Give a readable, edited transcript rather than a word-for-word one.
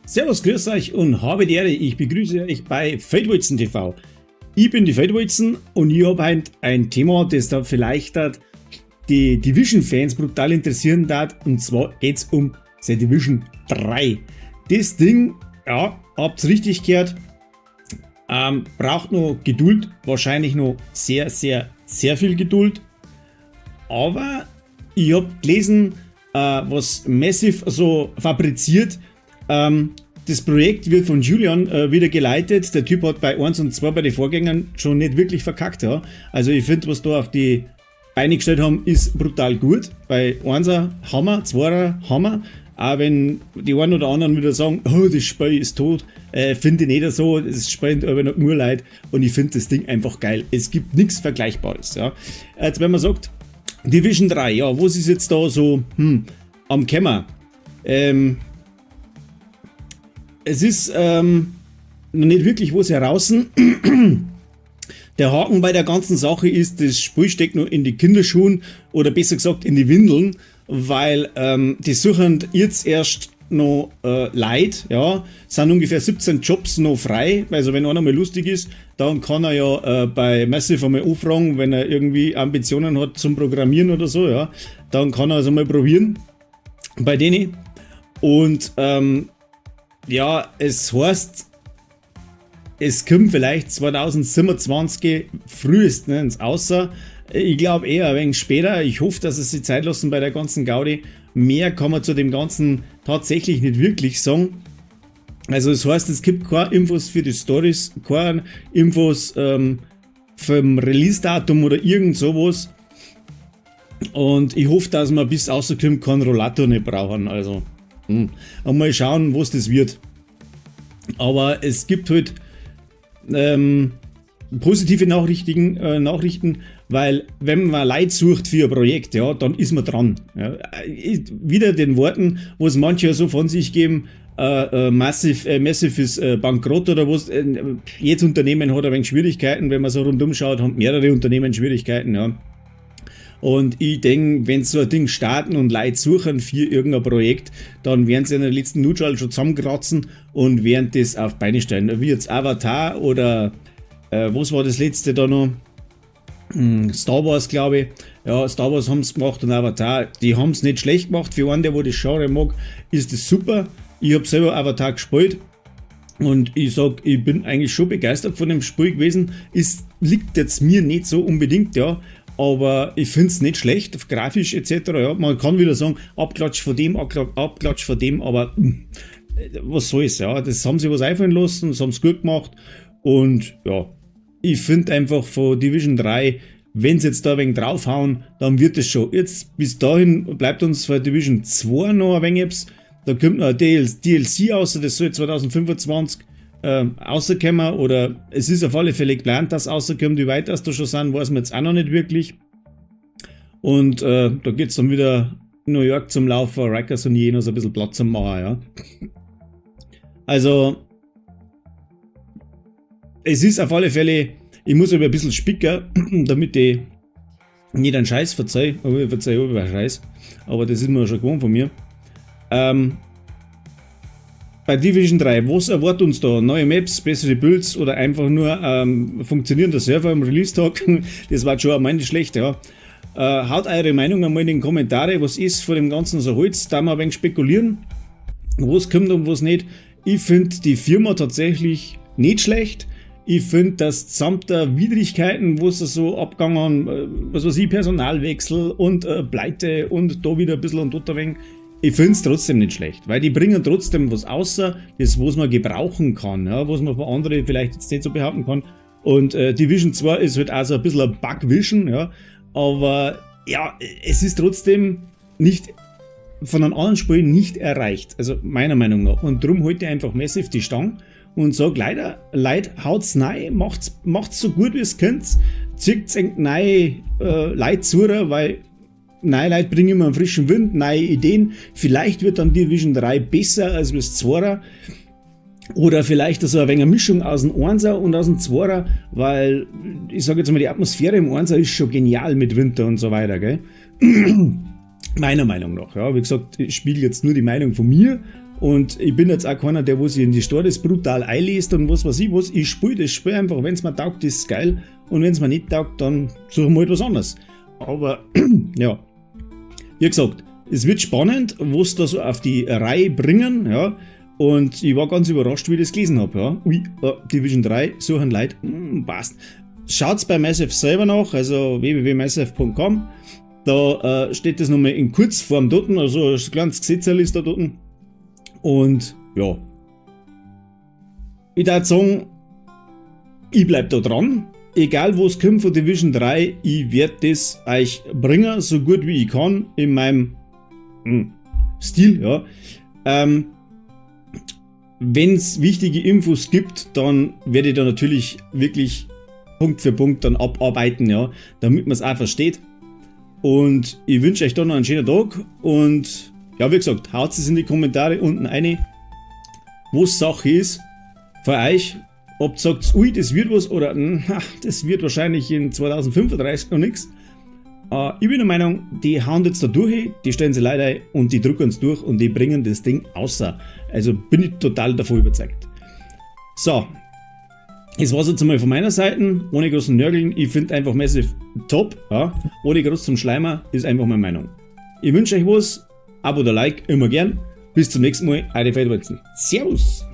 Servus, grüß euch und habe die Ehre, ich begrüße euch bei Feldwulzen TV. Ich bin die Feldwulzen und ich habe heute ein Thema, das da vielleicht die Division-Fans brutal interessieren darf, und zwar geht es um The Division 3. Das Ding, ja, habt's richtig gehört, braucht noch Geduld, wahrscheinlich noch sehr viel Geduld, aber ich habe gelesen, was Massive so fabriziert. Das Projekt wird von Julian wieder geleitet. Der Typ hat bei 1 und 2 bei den Vorgängern schon nicht wirklich verkackt. Ja. Also ich finde, was da auf die Beine gestellt haben, ist brutal gut. Bei 1er Hammer, 2er Hammer. Auch wenn die einen oder anderen wieder sagen, oh, das Spiel ist tot, finde ich nicht so. Es spielt aber noch nur leid und ich finde das Ding einfach geil. Es gibt nichts Vergleichbares. Ja. Jetzt, wenn man sagt, Division 3, ja, was ist jetzt da so am Kämmer? Es ist noch nicht wirklich was heraus. Der Haken bei der ganzen Sache ist, das Spiel steckt noch in die Kinderschuhen oder besser gesagt in die Windeln, weil die suchen jetzt erst noch Leute, ja, sind ungefähr 17 Jobs noch frei, also wenn einer mal lustig ist, dann kann er ja bei Massive einmal anfragen, wenn er irgendwie Ambitionen hat zum Programmieren oder so, ja, dann kann er also mal probieren bei denen und ja, es heißt, es kommt vielleicht 2027 frühestens außer. Ich glaube eher ein wenig später. Ich hoffe, dass es sich Zeit lassen bei der ganzen Gaudi. Mehr kann man zu dem Ganzen tatsächlich nicht wirklich sagen. Also es heißt, es gibt keine Infos für die Stories, keine Infos vom Release-Datum oder irgend sowas. Und ich hoffe, dass wir bis rauskommt keinen Rollator nicht brauchen. Also und mal schauen, was das wird. Aber es gibt halt positive Nachrichten, weil wenn man Leute sucht für ein Projekt, ja, dann ist man dran. Ja. Wieder den Worten, wo es manche ja so von sich geben, Massive ist bankrott oder was. Jedes Unternehmen hat ein wenig Schwierigkeiten, wenn man so rundum schaut, haben mehrere Unternehmen Schwierigkeiten, ja. Und ich denke, wenn sie so ein Ding starten und Leute suchen für irgendein Projekt, dann werden sie in der letzten Nutschall schon zusammenkratzen und werden das auf Beine stellen. Wie jetzt Avatar oder was war das letzte da noch? Star Wars, glaube ich. Ja, Star Wars haben es gemacht und Avatar, die haben es nicht schlecht gemacht. Für einen, der das Genre mag, ist das super. Ich habe selber Avatar gespielt. Und ich sag, ich bin eigentlich schon begeistert von dem Spiel gewesen. Es liegt jetzt mir nicht so unbedingt, ja. Aber ich finde es nicht schlecht, grafisch etc. Ja, man kann wieder sagen, Abklatsch von dem, Abklatsch von dem, aber was soll's, ja. Das haben sie was einfallen lassen, das haben sie gut gemacht. Und ja, ich finde einfach von Division 3, wenn sie jetzt da ein wenig draufhauen, dann wird es schon. Jetzt bis dahin bleibt uns für Division 2 noch ein wenig etwas. Da kommt noch ein DLC aus, das soll 2025 rauskommen, oder es ist auf alle Fälle geplant, dass rauskommt. Wie weit das da schon sind, weiß man jetzt auch noch nicht wirklich. Und da geht es dann wieder in New York zum Laufen, Rikers und Jenos ein bisschen Platz zum Machen, ja. Also es ist auf alle Fälle, ich muss aber ein bisschen spicken, damit ich nicht einen Scheiß verzeihe, aber ich verzeihe über Scheiß, aber das ist mir schon gewohnt von mir. Bei Division 3, was erwartet uns da? Neue Maps, bessere Builds oder einfach nur funktionierender Server am Release-Tag? Das war schon einmal nicht schlecht, ja. Haut eure Meinung einmal in die Kommentare, was ist vor dem Ganzen so Holz, da mal ein wenig spekulieren, was kommt und was nicht. Ich finde die Firma tatsächlich nicht schlecht. Ich finde, dass samt der Widrigkeiten, wo sie so abgegangen, was weiß ich, Personalwechsel und Pleite und da wieder ein bisschen und dort ein wenig, ich finde es trotzdem nicht schlecht, weil die bringen trotzdem was außer, das was man gebrauchen kann, ja, was man von anderen vielleicht jetzt nicht so behaupten kann. Und Division 2 ist halt auch so ein bisschen ein Bugvision, ja, aber ja, es ist trotzdem nicht von einem anderen Spiel nicht erreicht, also meiner Meinung nach. Und darum halte ich einfach Massive die Stange und sage leider, Leute, haut's rein, macht's so gut wie es könnt, zieht's neue Leute zu, weil neue Leute bringen immer einen frischen Wind, neue Ideen. Vielleicht wird dann Division 3 besser als das 2er. Oder vielleicht so ein wenig eine Mischung aus dem 1er und aus dem 2er, weil ich sage jetzt mal, die Atmosphäre im 1er ist schon genial mit Winter und so weiter, gell? Meiner Meinung nach, ja. Wie gesagt, ich spiele jetzt nur die Meinung von mir Und ich bin jetzt auch keiner, der wo sich in die Stories brutal einliest und was weiß ich was. Ich spiele das Spiel einfach, wenn es mir taugt, ist es geil. Und wenn es mir nicht taugt, dann suchen wir halt was anderes. Aber ja, wie gesagt, es wird spannend, was da so auf die Reihe bringen, ja. Und ich war ganz überrascht, wie ich das gelesen habe, ja. Ui, Division 3, suchen Leute, passt. Schaut's bei Massive selber nach, also www.massive.com. Da steht das nochmal in Kurzform dort, also ein kleines Gesetzel ist da dort. Und ja, ich würde sagen, ich bleib da dran. Egal wo es kommt von Division 3, ich werde das euch bringen, so gut wie ich kann, in meinem Stil, ja. Wenn es wichtige Infos gibt, dann werde ich da natürlich wirklich Punkt für Punkt dann abarbeiten, ja, damit man es auch versteht. Und ich wünsche euch dann noch einen schönen Tag und ja, wie gesagt, haut es in die Kommentare unten rein, was Sache ist für euch. Ob ihr sagt, ui, das wird was oder das wird wahrscheinlich in 2035 noch nichts. Ich bin der Meinung, die hauen jetzt da durch, die stellen sie leider ein und die drücken uns durch und die bringen das Ding außer. Also bin ich total davon überzeugt. So, das war's jetzt einmal von meiner Seite, ohne großen Nörgeln. Ich finde einfach Massive top, ja. Ohne groß zum Schleimer, ist einfach meine Meinung. Ich wünsche euch was, Abo oder Like, immer gern. Bis zum nächsten Mal, eure Feldwalzen. Servus!